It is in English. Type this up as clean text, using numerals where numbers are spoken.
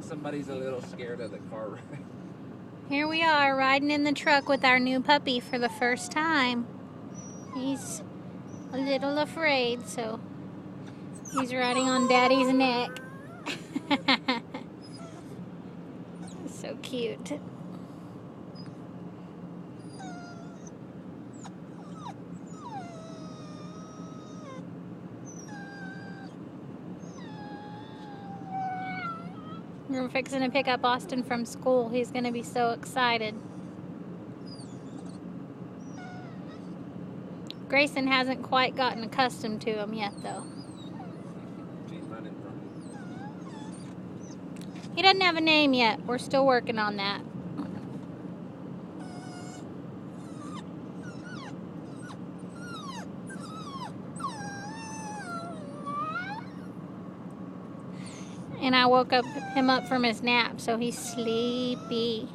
Somebody's a little scared of the car ride. Here we are riding in the truck with our new puppy for the first time. He's a little afraid, so he's riding on Daddy's neck. So cute. We're fixing to pick up Austin from school. He's going to be so excited. Grayson hasn't quite gotten accustomed to him yet, though. She's running from him. He doesn't have a name yet. We're still working on that. And I woke him up from his nap, so he's sleepy.